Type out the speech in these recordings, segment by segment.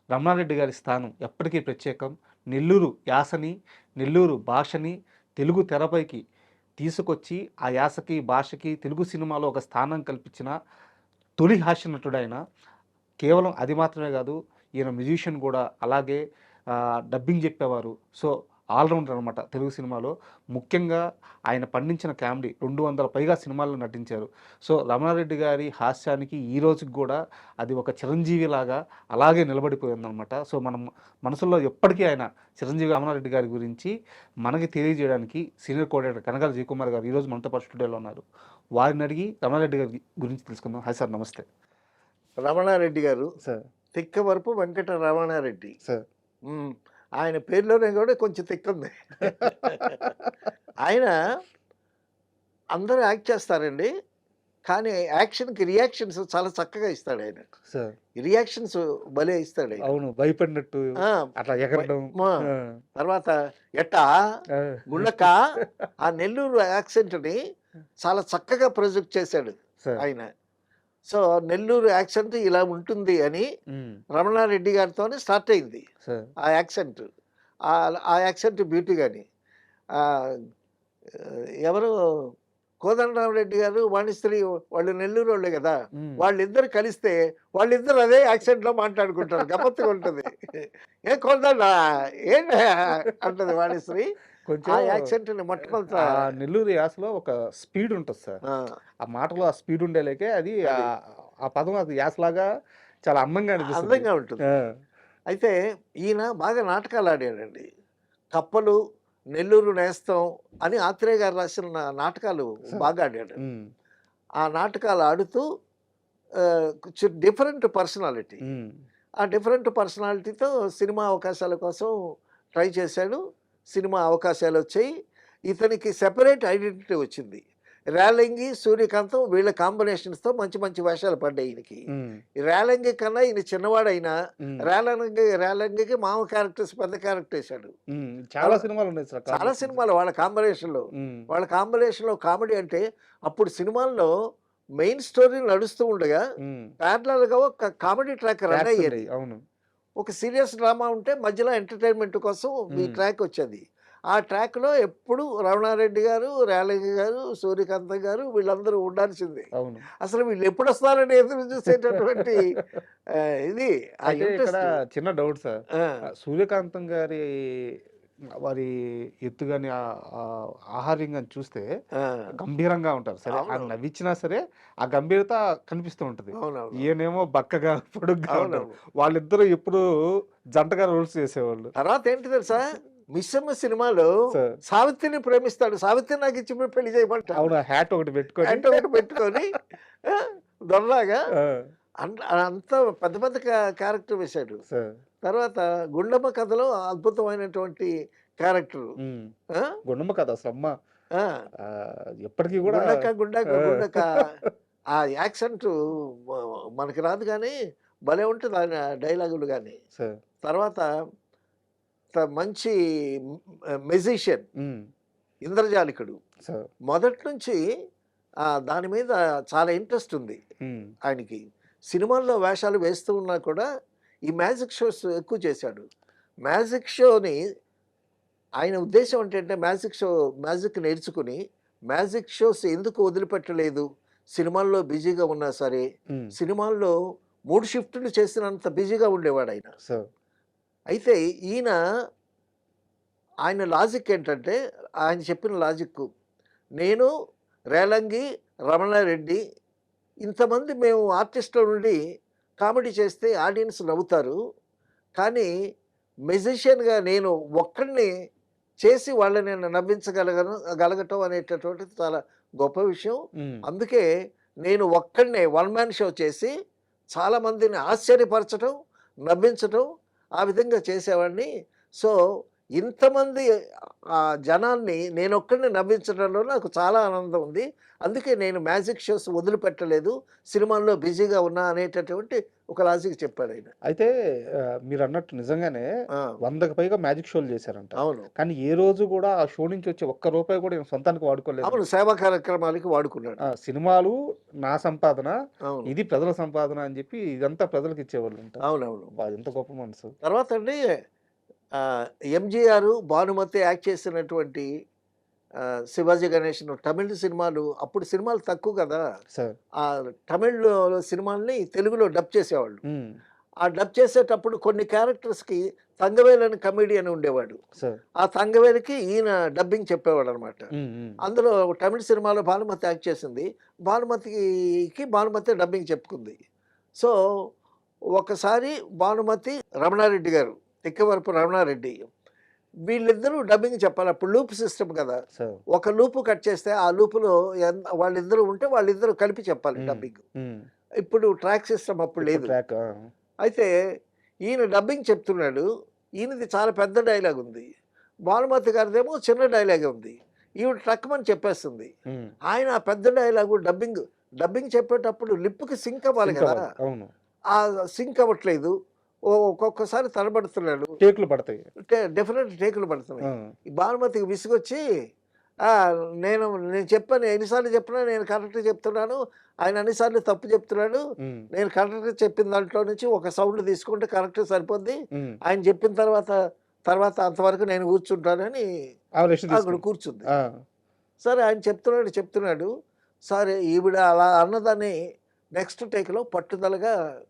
రమణారెడ్డి గారి స్థానం ఎప్పటికీ ప్రత్యేకం. నెల్లూరు యాసని, నెల్లూరు భాషని తెలుగు తెరపైకి తీసుకొచ్చి, ఆ యాసకి, భాషకి తెలుగు సినిమాలో ఒక స్థానం కల్పించిన తొలి హాస్య నటుడాయన. కేవలం అది మాత్రమే గాదు, ఈయన మ్యూజిషియన్ గూడా. అలాగే డబ్బింగ్ జెప్పేవారు. సో, ఆల్ రౌండర్ అనమాట తెలుగు సినిమాలో. ముఖ్యంగా ఆయన పండించిన కామెడీ 200 పైగా సినిమాల్లో నటించారు. సో, రమణారెడ్డి గారి హాస్యానికి ఈ రోజుకి గూడా అది ఒక చిరంజీవిలాగా అలాగే నిలబడిపోయిందనమాట. సో, మనం మనసుల్లో ఎప్పటికీ ఆయన చిరంజీవి రమణారెడ్డి గారి గురించి మనకి తెలియజేయడానికి సీనియర్ కోఆర్డినేటర్ కనకాల జయకుమార్ గారు ఈరోజు మనతో పాటు స్టూడియోలో ఉన్నారు. వారిని అడిగి రమణారెడ్డి గారి గురించి తెలుసుకుందాం. హాయ్ సార్, నమస్తే. రమణారెడ్డి గారు సార్. తిక్కవరపు వెంకట రమణారెడ్డి. సార్. హ్మ్. ఆయన పేరులోనే కూడా కొంచెం తిక్కుంది. ఆయన అందరూ యాక్ట్ చేస్తారండి. కానీ యాక్షన్‌కి రియాక్షన్స్ చాలా చక్కగా ఇస్తాడాయన. సార్. రియాక్షన్స్ భలే ఇస్తాడాయన. అవును. భయపడినట్టు ఆ! అట్లా ఎగరడం. ఆ! ఆ! తర్వాత ఎట్టా ఆ! గుళ్ళకా ఆ నెల్లూరు యాక్సెంట్‌ని చాలా చక్కగా ప్రొజెక్ట్ చేశాడు సార్. ఆయన. సో, నెల్లూరు యాక్సెంట్ ఇలా ఉంటుంది అని హ్మ్. రమణారెడ్డి గారితోనే స్టార్ట్ అయింది. సార్. ఆ యాక్సెంట్. ఆ యాక్సెంట్ బ్యూటీ గాని. ఆహ్, ఎవరు కోదండరామరెడ్డి గారు, వాణిశ్రీ వాళ్ళు నెల్లూరోళ్ళే గదా! హ్మ్. వాళ్ళిద్దరు కలిస్తే వాళ్ళిద్దరు అదే యాక్సెంట్‌లో మాట్లాడుకుంటారు. గమ్మత్తుగా ఉంటది. "ఏ కోదండా ఏంటయ్యా" అంటది వాణిశ్రీ. కొంచెం ఆ యాక్సెంట్‌ని మొట్టమొదట ఆ నెల్లూరు యాసలో ఒక స్పీడ్ ఉంటది సార్. ఆ! ఆ మాటలో ఆ స్పీడ్ ఉండేలేకే అది అది. ఆ పదం అది యాసలాగా చాలా అందంగా అనిపిస్తది. అందంగా ఉంటుంది. ఆ! అయితే ఈయన బాగా నాటకాలాడాడండి. 'కప్పలు', 'నెల్లూరు నేస్తం' అని ఆత్రేయ గారు రాసిన నాటకాలు సార్. బాగా ఆడాడు. హ్మ్. ఆ నాటకాలు ఆడుతూ కొంచెం డిఫరెంట్ పర్సనాలిటీ. హ్మ్. ఆ డిఫరెంట్ పర్సనాలిటీతో సినిమా అవకాశాల కోసం ట్రై చేశాడు. సినిమా అవకాశాలొచ్చాయి. ఇతనికి సెపరేట్ ఐడెంటిటీ వచ్చింది. రేలంగి, సూర్యకాంతం వీళ్ళ కాంబినేషన్స్‌తో మంచి మంచి వేషాలు పడ్డాయి ఈయనకి. హ్మ్. ఈ రేలంగి కన్నా ఈయన చిన్నవాడైనా హ్మ్. రేలంగికి మామ క్యారెక్టర్స్ పెద్ద క్యారెక్టర్ ఏసాడు. హ్మ్. చాలా తర్వా సినిమాలున్నాయి సార్ చాలా కాంబినేషన్స్. సినిమాలు వాళ్ళ కాంబినేషన్‌లో. హ్మ్. వాళ్ళ కాంబినేషన్‌లో కామెడీ అంటే అప్పుడు సినిమాల్లో మెయిన్ స్టోరీ నడుస్తూ ఉండగా హ్మ్. ప్యారలల్‌గా ఒక కామెడీ ట్రాక్ రన్ ట్రాక్స్ అయ్యేది. ఉండేయి. అవును. ఒక సీరియస్ డ్రామా ఉంటే మధ్యలో ఎంటర్‌టైన్‌మెంట్ కోసం ఈ హ్మ్. ట్రాక్ వచ్చేది. ఆ ట్రాక్‌లో ఎప్పుడు రమణారెడ్డి గారు, రేలంగి గారు, సూర్యకాంతం గారు వీళ్ళందరూ ఉండాల్సిందే. అవును. అసలు వీళ్ళు ఎప్పుడొస్తారని ఎదురు చూసేటటువంటి ఇది ఆ అయితే ఇక్కడ ఇంట్రెస్ట్. చిన్న డౌట్ సార్. ఆ! సూర్యకాంతం గారి వారి ఎత్తు గాని, ఆహార్యం గాని చూస్తే ఆ! గంభీరంగా ఉంటారు. సరే, ఆయన అవునవును. నవ్విచ్చినా సరే, ఆ గంభీరత కనిపిస్తూ ఉంటది. అవునవును. ఈయనేమో బక్కగా, పొడుగ్గా ఉంటారు. అవునవును. వాళ్ళిద్దరూ ఎప్పుడూ జంటగా రోల్స్ చేసేవాళ్ళు. తర్వాత ఏంటి తెలుసా? 'మిస్సమ్మ' సినిమాలో సార్. సావిత్రిని ప్రేమిస్తాడు. సావిత్రిని నాకిచ్చి పెళ్లి చేయమంటాడు. అవును. హ్యాట్ ఒకటి పెట్టుకొని. హ్యాట్ ఒకటి పెట్టుకొని ఆ! దొరలాగా ఆ! అంత పెద్ద పెద్ద క్యారెక్టర్ వేశాడు. సార్. తర్వాత 'గుండమ్మ కథలో' అద్భుతమైనటువంటి క్యారెక్టరు. హ్మ్. ఆ! గుండమ్మ కథ అసలమ్మ ఆ! ఎప్పటికి గూడా. గుండక్క గుండక్క ఆ! గుండక్క ఆ యాక్సెంటు మ మనకి రాదు గానీ భలే ఉంటది ఆయన డైలాగులు గాని. సార్. తర్వాత మంచి మెజిషియన్ హ్మ్. 'ఇంద్రజాలికుడు'. సార్. మొదటి నుంచి దాని మీద చాలా ఇంట్రెస్ట్ ఉంది హ్మ్. ఆయనకి. సినిమాల్లో వేషాలు వేస్తూ ఉన్నా కూడా ఈ మ్యాజిక్ షోస్ ఎక్కువ చేశాడు. మ్యాజిక్ షోని ఆయన ఉద్దేశ్యం ఏంటంటే మ్యాజిక్ నేర్చుకుని మ్యాజిక్ షోస్ ఎందుకు వదిలిపెట్టలేదు? సినిమాల్లో బిజీగా ఉన్నా సరే, హ్మ్. సినిమాల్లో 3 షిఫ్టులు చేసినంత బిజీగా ఉండేవాడాయన. సార్. అయితే ఈయన ఆయన లాజిక్ ఏంటంటే ఆయన చెప్పిన లాజిక్కు నేను, రేలంగి, రమణారెడ్డి ఇంతమంది మేము ఆర్టిస్ట్‌ల నుండి కామెడీ చేస్తే ఆడియన్స్ నవ్వుతారు. కానీ మెజిషియన్‌గా నేను ఒక్కడిని చేసి వాళ్ళని నేను గలగటం అనేటటువంటిది చాలా గొప్ప విషయం. హ్మ్. అందుకే నేను ఒక్కడినే వన్ మ్యాన్ షో చేసి చాలామందిని ఆశ్చర్యపరచటం, నవ్వించటం ఆ విధంగా చేసేవాడిని. సో, ఇంతమంది జనాన్ని నేనొక్కడినే నవ్వించడంలో నాకు చాలా ఆనందం ఉంది. అందుకే నేను మ్యాజిక్ షోస్ వదిలిపెట్టలేదు. సినిమాల్లో బిజీగా ఉన్నా అనేటటువంటి ఒక లాజిక్ చెప్పాడు ఆయన. అయితే మీరన్నట్టు నిజంగానే ఆ! 100కి పైగా మ్యాజిక్ షోలు చేశారంట. అవును. కానీ ఏ రోజు గూడా ఆ షో నుంచి వచ్చే ఒక్క రూపాయి కూడా ఈయన సొంతానికి వాడుకోలేదంట. అవును. సేవా కార్యక్రమాలకి వాడుకున్నాడు. సినిమాలు నా సంపాదన, అవును. ఇది ప్రజల సంపాదన అని జెప్పి ఇదంతా ప్రజలకిచ్చేవాళ్ళంట. అవునవును. అబ్బా! ఎంత గొప్ప మనసు. తర్వాత అండి ఎంజీఆర్, భానుమతి యాక్ట్ చేసినటువంటి 'శివాజీ గణేషన్' తమిళ్ సినిమాలు అప్పుడు సినిమాలు తక్కువ కదా! సార్. ఆ తమిళ్ సినిమాల్ని తెలుగులో డబ్ చేసేవాళ్ళు. హ్మ్. ఆ డబ్ చేసేటప్పుడు కొన్ని క్యారెక్టర్స్‌కి తంగవేలు అని కమెడియన్ ఉండేవాడు. సార్. ఆ తంగవేలుకి ఈయన డబ్బింగ్ చెప్పేవాడనమాట. హ్మ్. హ్మ్. అందులో తమిళ్ సినిమాలో భానుమతి యాక్ట్ చేసింది. భానుమతి డబ్బింగ్ చెప్పుకుంది. సో, ఒకసారి భానుమతి, రమణారెడ్డి గారు, తిక్కవరపు రమణారెడ్డి వీళ్ళిద్దరూ డబ్బింగ్ చెప్పాలి. అప్పుడు లూప్ సిస్టమ్ కదా! సార్. ఒక లూప్ కట్ చేస్తే ఆ లూప్‌లో వాళ్ళిద్దరూ ఉంటే వాళ్ళిద్దరూ కలిపి చెప్పాలి హ్మ్. డబ్బింగ్. హ్మ్. ఇప్పుడు ట్రాక్ సిస్టమ్ అప్పుడు ఇప్పుడు లేదు. ట్రాక్. అయితే ఈయన డబ్బింగ్ చెప్తున్నాడు. ఈయనది చాలా పెద్ద డైలాగ్ ఉంది. భానుమతి గారిదేమో చిన్న డైలాగే ఉంది. ఈవిడ టక్కుమని చెప్పేస్తుంది. హ్మ్. ఆయన ఆ పెద్ద డైలాగు డబ్బింగ్ చెప్పేటప్పుడు లిప్‌కి సింక్ అవ్వాలి సింక్ కదా! అవ్వాలి. అవును. ఆ సింక్ అవ్వట్లేదు. ఒక్కొక్కసారి తడబడుతున్నాడు. టేకులు పడతాయి. డెఫినెట్ టేకులు పడుతున్నాయి. ఆ! ఈ భానుమతికి విసుగొచ్చి నేను చెప్పాను ఎన్ని సార్లు చెప్పినా నేను కరెక్ట్‌గా చెప్తున్నాను. ఆయన అన్ని సార్లు తప్పు చెప్తున్నాడు. హ్మ్. నేను కరెక్ట్‌గా చెప్పిన దాంట్లో నుంచి ఒక సౌండ్ తీసుకుంటే కరెక్ట్‌గా సరిపోద్ది. హ్మ్. ఆయన చెప్పిన తర్వాత అంతవరకు నేను కూర్చుంటానని ఆమె రెస్ట్ అక్కడ తీసుకుంది. కూర్చుంది. ఆ! సరే ఆయన చెప్తున్నాడు. సరే ఈవిడ అలా అన్నదాన్ని నెక్స్ట్ టేక్‌లో పట్టుదలగా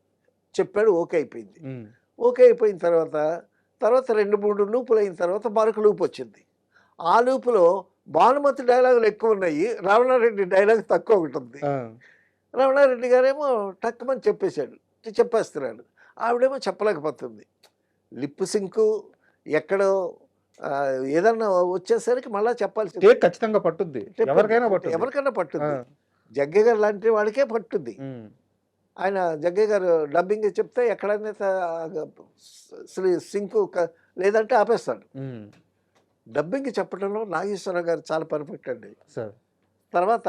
చెప్పాడు. ఓకే అయిపోయింది. హ్మ్. ఓకే అయిపోయిన తర్వాత 2, 3 లూపులయిన తర్వాత మరొక లూపొచ్చింది. ఆ లూప్‌లో భానుమతి డైలాగులు ఎక్కువున్నాయి. రమణారెడ్డి డైలాగ్ తక్కువొకటుంది. ఆ! రమణారెడ్డి గారేమో టక్కుమని చెప్పేస్తున్నాడు. ఆవిడేమో చెప్పలేకపోతుంది. లిప్ సింకు ఎక్కడో ఏదన్నా వచ్చేసరికి మళ్ళా చెప్పాల్సిందే. టేక్ ఖచ్చితంగా పట్టుద్ది. ఎవరికైనా పట్టుద్ది. ఎవరికన్నా ఆ! పట్టుద్ది. జగ్గయ్య గారు లాంటి వాడికే పట్టుద్ది. హ్మ్. ఆయన జగ్గయ్య గారు డబ్బింగ్ చెప్తే ఎక్కడైనా సింకు లేదంటే ఆపేస్తాడు. హ్మ్. డబ్బింగ్ చెప్పడంలో నాగేశ్వరరావు గారు చాలా పర్ఫెక్ట్ అండి. సార్. తర్వాత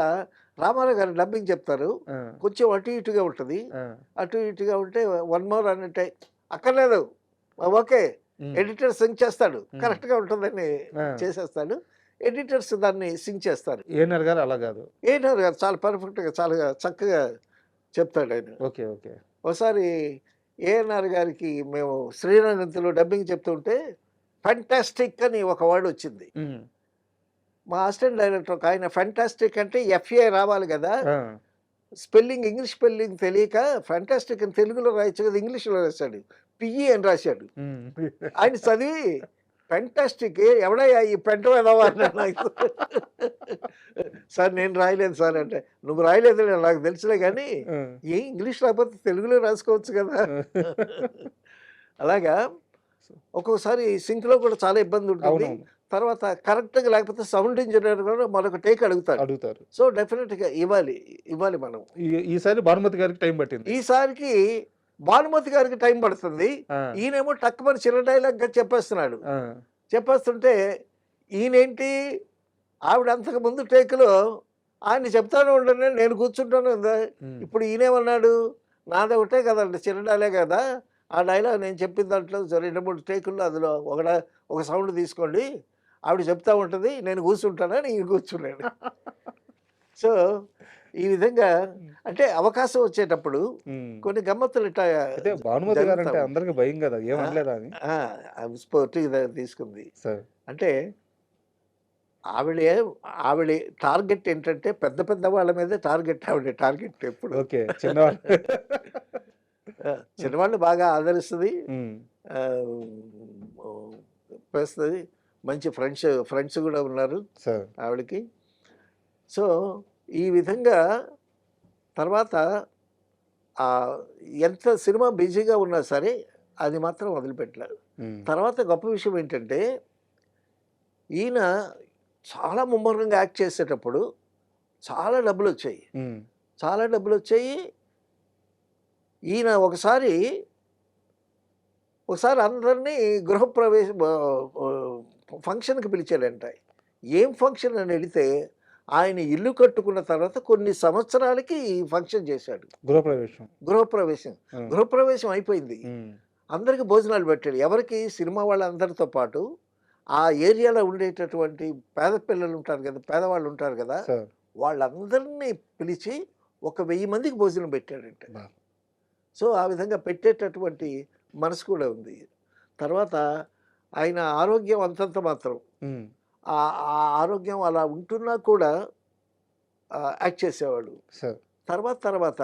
రామారావు గారు డబ్బింగ్ చెప్తారు. ఆ! కొంచెం అటు ఇటుగా ఉంటది. ఆ! అటు ఇటుగా ఉంటే వన్ మోర్ అన్నట్టే అక్కర్లేదు. ఓకే. హ్మ్. ఎడిటర్ సింక్ చేస్తాడు. హ్మ్. కరెక్ట్‌గా ఉంటుందని ఆ! చేసేస్తాడు. ఎడిటర్స్ దాన్ని సింక్ చేస్తారు. ఏఎన్నార్ గారు అలా గాదు. ఏఎన్నార్ గారు చాలా పర్ఫెక్ట్‌గా చాలా చక్కగా చెప్తాడాయన. ఓకే. ఓకే. ఓసారి ఏఎన్నార్ గారికి మేము శ్రీరంగంతులో డబ్బింగ్ చెప్తుంటే ఫెంటాస్టిక్ అని ఒక వర్డ్ వచ్చింది. హ్మ్. మా అసిస్టెంట్ డైరెక్టర్ ఒకాయన ఫెంటాస్టిక్ అంటే ఎఫ్ఏ రావాలి గదా! ఆ! ఇంగ్లీష్ స్పెల్లింగ్ తెలియక ఫెంటాస్టిక్ అని తెలుగులో రాయొచ్చు కదా! ఇంగ్లీష్‌లో రాసాడు. పిఈ అని రాసాడు. హ్మ్. ఆయన చదివి ఫెంటాస్టిక్ ఎవడయ్యా ఈ పెంట వెధవ అన్నాడు నాకు. సార్ నేను రాయలేదు సార్ అంటే, "నువ్వు రాయలేదులే నాకు తెలుసులే గానీ, ఆ! ఇంగ్లీష్ రాకపోతే తెలుగులో రాసుకోవచ్చు కదా!" అలాగా ఒక్కొక్కసారి సింక్‌లో కూడా చాలా ఇబ్బందుంటుంది. అవునవును. తర్వాత కరెక్ట్‌గా లేకపోతే సౌండ్ ఇంజినీర్ కూడా మరొక టేక్ అడుగుతాడు. అడుగుతారు. సో, డెఫినిట్‌గా ఇవ్వాలి మనం. ఈసారి భానుమతి గారికి టైం పట్టింది. ఈసారికి భానుమతి గారికి టైం పడుతుంది. ఆ! ఈయనేమో టక్కుమని చిన్న డైలాగ్‌గా చెప్పేస్తున్నాడు. ఆ! చెప్పేస్తుంటే ఈయనేంటి ఆవిడ అంతకు ముందు టేక్‌లో ఆయన చెప్తానే ఉండండి నేను కూర్చుంటాను అంది. హ్మ్. ఇప్పుడు ఈయనేమన్నాడు? నాది ఒకటే కదండీ చిన్న డైలాగ్ కదా! ఆ డైలాగ్ నేను చెప్పిన దాంట్లో 2, 3 టేకుల్లో అందులో ఒక సౌండ్ తీసుకోండి. ఆవిడ చెప్తా ఉంటది. నేను కూర్చుంటానని ఈయన కూర్చున్నాడు. సో, ఈ విధంగా హ్మ్. అంటే అవకాశం వచ్చేటప్పుడు హ్మ్. కొన్ని గమ్మత్తులు ఇట్టా అయితే భానుమతి జరుగుతా గారంటే ఉంటాయి. అందరికి భయం గదా! ఏం ఆ! అనలేదా అని? ఆ! స్పోర్టివ్‌గా తీసుకుంది. సార్. అంటే ఆవిడ ఆవిడ టార్గెట్ ఏంటంటే పెద్ద పెద్ద వాళ్ళ మీదే టార్గెట్ ఎప్పుడు. ఓకే. చిన్నవాళ్ళు. చిన్నవాళ్ళు బాగా ఆదరిస్తది. హ్మ్. ఆహ్, హ్మ్. చేస్తది. మంచి ఫ్రెండ్స్ గూడా ఉన్నారు సార్. ఆవిడకి. సో, ఈ విధంగా తర్వాత ఆహ్, ఎంత సినిమా బిజీగా ఉన్నా సరే అది మాత్రం వదిలిపెట్టలేదు. హ్మ్. తర్వాత గొప్ప విషయం ఏంటంటే ఈయన చాలా ముమ్మరంగా యాక్ట్ చేసేటప్పుడు చాలా డబ్బులొచ్చాయి. హ్మ్. చాలా డబ్బులొచ్చాయి. ఈయన ఒకసారి అందరినీ గృహప్రవేశం ఫంక్షన్‌కి పిలిచాడంట. ఏం ఫంక్షన్ అని అడిగితే, ఆయన ఇల్లు కట్టుకున్న తర్వాత కొన్ని సంవత్సరాలకి ఈ ఫంక్షన్ చేశాడు. గృహప్రవేశం. గృహప్రవేశం. ఆ! గృహప్రవేశం అయిపోయింది. హ్మ్. అందరికి భోజనాలు పెట్టాడు. ఎవరికి? సినిమా వాళ్ళందరితో పాటు ఆ ఏరియాలో ఉండేటటువంటి పేద పిల్లలు ఉంటారు కదా! పేదవాళ్ళు ఉంటారు కదా! సార్. వాళ్ళందరినీ పిలిచి ఒక 1000 మందికి భోజనం పెట్టాడంట. బా! సో, ఆ విధంగా పెట్టేటటువంటి మనసు కూడా ఉంది. తర్వాత ఆయన ఆరోగ్యం అంతంత మాత్రం. హ్మ్. ఆ ఆ ఆరోగ్యం అలా ఉంటున్నా కూడా యాక్ట్ చేసేవాడు. సార్. తర్వాత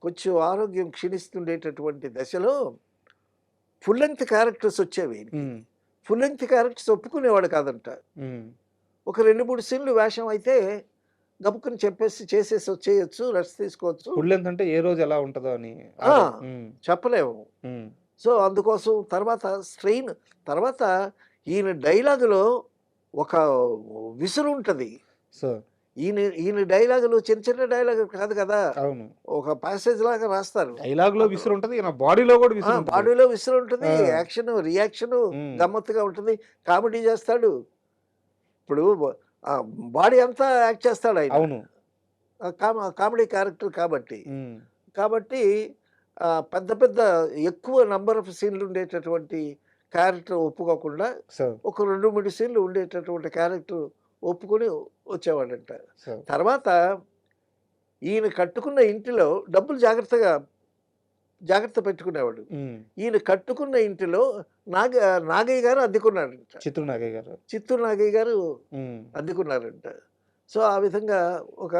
కొంచెం ఆరోగ్యం క్షీణిస్తుండేటటువంటి దశలో ఫుల్ లెంగ్త్ క్యారెక్టర్స్ వచ్చేవి ఈయనకి. హ్మ్. ఫుల్ లెంగ్త్ క్యారెక్టర్స్ ఒప్పుకునేవాడు కాదంట. హ్మ్. ఒక 2, 3 సీన్‌లు వేషం అయితే గబుక్కున చెప్పేసి చేసేసి వచ్చేయొచ్చు. రెస్ట్ తీసుకోవచ్చు. ఫుల్ లెంత్ అంటే ఏ రోజు ఎలా ఉంటదో అని. ఆ! హ్మ్. చెప్పలేము. హ్మ్. సో, అందుకోసం తర్వాత స్ట్రెయిన్ తర్వాత ఈయన డైలాగులో ఒక విసురుంటది. సార్. ఈయన డైలాగులు చిన్న చిన్న డైలాగులు కాదు కదా! అవును. ఒక ప్యాసేజ్ లాగా రాస్తారు. డైలాగ్‌లో అందులో విసురుంటది. ఈయన బాడీలో కూడా ఆ! విసురుంటది. బాడీలో విసురుంటది. ఆ! యాక్షను, రియాక్షను హ్మ్. గమ్మత్తుగా ఉంటుంది. కామెడీ చేస్తాడు. ఇప్పుడు ఆహ్, బాడీ అంతా యాక్ట్ చేస్తాడాయన. అవును. కామెడీ క్యారెక్టర్ కాబట్టి. హ్మ్. కాబట్టి పెద్ద పెద్ద ఎక్కువ నంబర్ ఆఫ్ సీన్‌లు ఉండేటటువంటి క్యారెక్టర్ ఒప్పుకోకుండా సార్. ఒక 2, 3 సీన్‌లు ఉండేటటువంటి క్యారెక్టర్ ఒప్పుకొని వచ్చేవాడంట. సార్. తర్వాత ఈయన కట్టుకున్న ఇంటిలో డబ్బులు జాగ్రత్త పెట్టుకునేవాడు. హ్మ్. ఈయన కట్టుకున్న ఇంటిలో నాగ నాగయ్య గారు అద్దెకున్నాడంట. చిత్రు నాగయ్య గారు. చిత్తూరు నాగయ్య గారు హ్మ్. అద్దెకున్నారంట. సో, ఆ విధంగా ఒక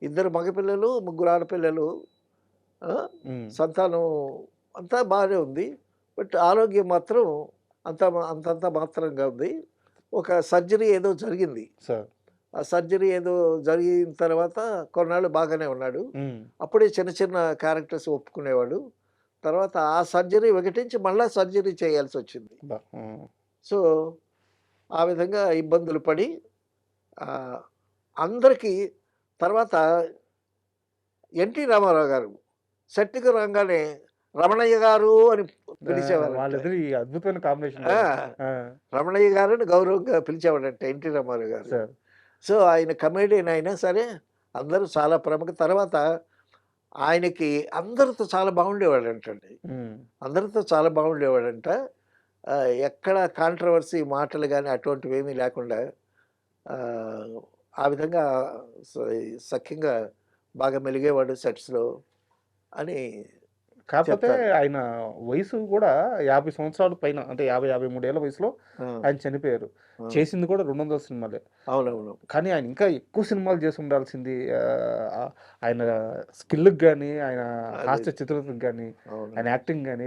ఇద్దరు మగపిల్లలు, ముగ్గురు ఆడపిల్లలు. ఆ! హ్మ్. సంతానం అంతా బానే ఉంది. బట్ ఆరోగ్యం మాత్రం అంతంత మాత్రంగా ఉంది. ఒక సర్జరీ ఏదో జరిగింది. సార్. ఆ సర్జరీ ఏదో జరిగిన తర్వాత కొన్నాళ్ళు బాగానే ఉన్నాడు. హ్మ్. అప్పుడే చిన్న చిన్న క్యారెక్టర్స్ ఒప్పుకునేవాడు. తర్వాత ఆ సర్జరీ వికటించి మళ్ళా సర్జరీ చేయాల్సొచ్చింది. అబ్బా! హ్మ్. సో, ఆ విధంగా ఇబ్బందులు పడి ఆహ్, అందరికీ తర్వాత ఎన్టీ రామారావు గారు సెట్‌కి రాంగానే రమణయ్య గారు అని ఆ! పిలిచేవారంట. వాళ్ళిద్దరు ఈ అద్భుతమైన కాంబినేషన్ ఆ! కదా! ఆ! రమణయ్య గారని గౌరవంగా పిలిచేవాడంట ఎన్టీ రామారావు గారు. సార్. సో, ఆయన కమెడియన్ అయినా సరే అందరూ చాలా ప్రముఖ తర్వాత ఆయనకి అందరితో చాలా బాగుండేవాడంటండి. హ్మ్. అందరితో చాలా బాగుండేవాడంట. ఎక్కడ కాంట్రోవర్సీ మాటలు గాని అటువంటివేమీ లేకుండా ఆహ్, ఆ విధంగా స సఖ్యంగా బాగా మెలిగేవాడు సెట్స్‌లో అని కాకపోతే చెప్తారు. ఆయన వయసు కూడా 50 సంవత్సరాల పైన అంటే 50, 53 ఏళ్ల వయసులో ఆ! ఆయన చనిపోయారు. ఆ! చేసింది కూడా 200 సినిమాలే. అవునవును. కానీ ఆయన ఇంకా ఎక్కువ సినిమాలు చేసుండాల్సింది. ఆయన స్కిల్‌కి గాని, ఆయన అదే. హాస్య చిత్రతకి గాని, ఆయన అవునవును. యాక్టింగ్ గాని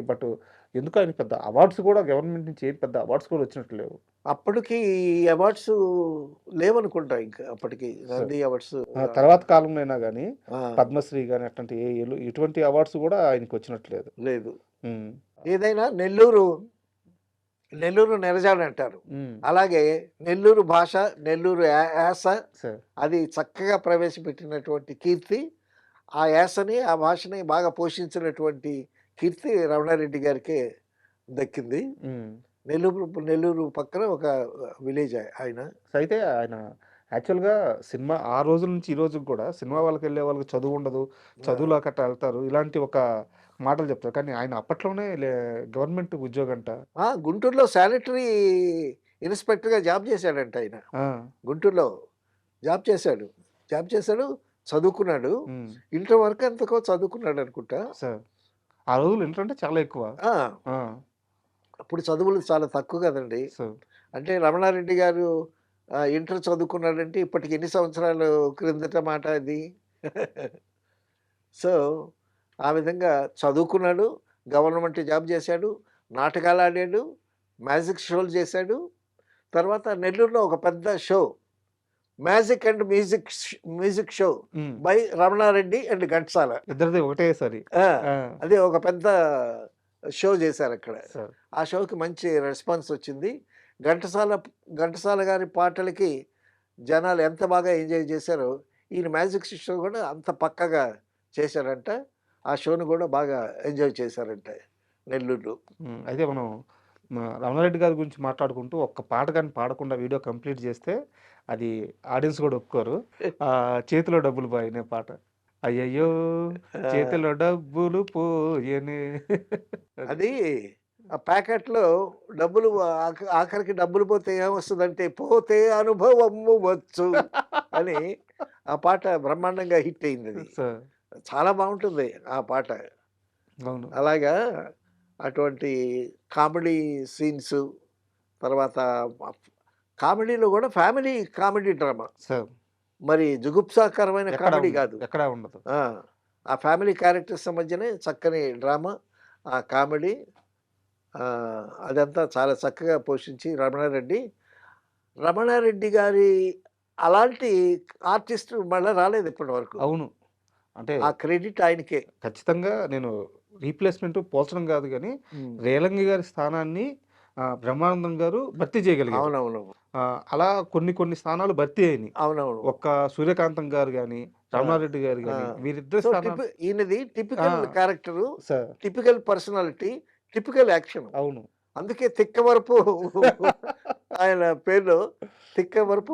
ఎందుకో ఆయనకి పెద్ద అవార్డ్స్ కూడా గవర్నమెంట్ నుంచి ఏం పెద్ద అవార్డ్స్ కూడా వచ్చినట్టు లేవు. అప్పటికి ఈ అవార్డ్స్ లేవనుకుంటా ఇంకా అప్పటికి. సో, నంది అవార్డ్స్ తర్వాత కాలంలో అయినా గాని ఆ! పద్మశ్రీ గాని అట్లాంటి ఎటువంటి అవార్డ్స్ కూడా ఆయనకి వచ్చినట్టు లేదు. లేదు. హ్మ్. ఏదైనా నెల్లూరు నెరజాడంటారు. హ్మ్. అలాగే నెల్లూరు భాష, నెల్లూరు యాస సార్. అది చక్కగా ప్రవేశపెట్టినటువంటి కీర్తి, ఆ యాసని, ఆ భాషని బాగా పోషించినటువంటి కీర్తి రమణారెడ్డి గారికే దక్కింది. హ్మ్. నెల్లూరు పక్కన ఒక విలేజ్ ఆయన. సో, అయితే ఆయన యాక్చువల్‌గా సినిమా ఆ రోజుల నుంచి ఈ రోజుకి కూడా సినిమా వాళ్ళకెళ్ళే వాళ్ళకి చదువుండదు. ఆ! చదువులా కట్టా ఎళ్తారు. ఇలాంటి ఒక మాటలు చెప్తారు. కానీ ఆయన అప్పట్లోనే గవర్నమెంట్ ఉద్యోగంట. గుంటూరులో శానిటరీ ఇన్స్‌పెక్టర్‌గా జాబ్ చేశాడంట ఆయన. ఆ! గుంటూరులో జాబ్ చేశాడు. జాబ్ చేశాడు, చదువుకున్నాడు. హ్మ్. ఇంటర్ వరకు ఎంతకో చదువుకున్నాడనుకుంటా. సార్. ఆ రోజుల్లో ఇంటర్ అంటే చాలా ఎక్కువ. ఆ! ఆ! అప్పుడు చదువులు చాలా తక్కువ కదండీ. సో, అంటే రమణారెడ్డి గారు ఇంటర్ చదువుకున్నాడంటే ఇప్పటికి ఎన్ని సంవత్సరాలు క్రిందట మాట అది. సో, ఆ విధంగా చదువుకున్నాడు, గవర్నమెంట్ జాబ్ చేశాడు, నాటకాలాడాడు, మ్యాజిక్ షోలు చేశాడు. తర్వాత నెల్లూరులో ఒక పెద్ద show magic and music show hmm. By Ramana Reddy and Ghantasala. ఇద్దరిది ఒకటేసారి. ఆ! ఆ! అదే ఒక పెద్ద షో చేశారక్కడ. సార్. ఆ షోకి మంచి రెస్పాన్స్ వచ్చింది. ఘంటసాల ఘంటసాల గారి పాటలకి జనాలు ఎంత బాగా ఎంజాయ్ చేశారో, ఈయన మ్యాజిక్ షో కూడా అంత పక్కగా చేశారంట. ఆ షోని కూడా బాగా ఎంజాయ్ చేశారంట నెల్లూరులో. హ్మ్. అయితే మనం రమణారెడ్డి గారి గురించి మాట్లాడుకుంటూ ఒక్క పాట కానీ పాడకుండా వీడియో కంప్లీట్ చేస్తే అది ఆడియన్స్ కూడా ఒప్పుకోరు. చేతిలో డబ్బులు పోయినే పాట. అయ్యయ్యో! ఆ! చేతిలో డబ్బులు పోయెనే. అది ఆ ప్యాకెట్‌లో డబ్బులు ఆఖరికి డబ్బులు పోతే ఏమొస్తదంటే, పోతే అనుభవము వచ్చు అని ఆ పాట బ్రహ్మాండంగా హిట్ అయిందది. సార్. చాలా బావుంటుంది ఆ పాట. అవును. అలాగా అటువంటి కామెడీ సీన్స్ తర్వాత కామెడీలో గూడా ఫ్యామిలీ కామెడీ డ్రామా. సార్. మరి జుగుప్సాకరమైన ఎక్కడ కామెడీ ఉండదు. గాదు. ఎక్కడా ఉండదు. ఆ! ఆ ఫ్యామిలీ క్యారెక్టర్స్ మధ్యనే చక్కని డ్రామా, ఆ కామెడీ అదంతా చాలా చక్కగా పోషించి రమణారెడ్డి గారి అలాంటి ఆర్టిస్ట్ మళ్ళా రాలేదు ఇప్పటి వరకు. అవును. అంటే ఆ క్రెడిట్ ఆయనకే. ఖచ్చితంగా నేను రీప్లేస్‌మెంట్ పోల్చడం గాదు గానీ, హ్మ్. రేలంగి గారి స్థానాన్ని బ్రహ్మానందం గారు భర్తీ చేయగలిగారు. అవునవును. అలా కొన్ని కొన్ని స్థానాలు భర్తీ అయినియి. అవునవును. ఒక్క సూర్యకాంతం గారు గాని, ఆ! రమణారెడ్డి గారు ఆ! గాని వీరిద్దరి సో, స్థానాలు ఈయనది ఆ! Typical character, sir. Typical personality, typical action. అవును. అందుకే తిక్కవరపు ఆయన పేరులో తిక్కవరపు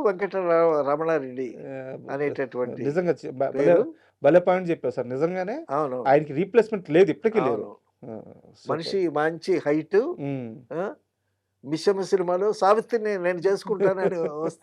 రమణారెడ్డి ఆహ్, అనేటటువంటి నిజంగా భలే పేరు. భలే పాయింట్ చెప్పారు సార్. నిజంగానే అవునవును. ఆయనకి రీప్లేస్‌మెంట్ లేదు. ఇప్పటికి లేదు. అవును. ఆ! మనిషి సూపర్. మంచి హైటు. హ్మ్. ఆ! 'మిశ్రమ' సినిమాలో సావిత్రిని నేను చేసుకుంటానని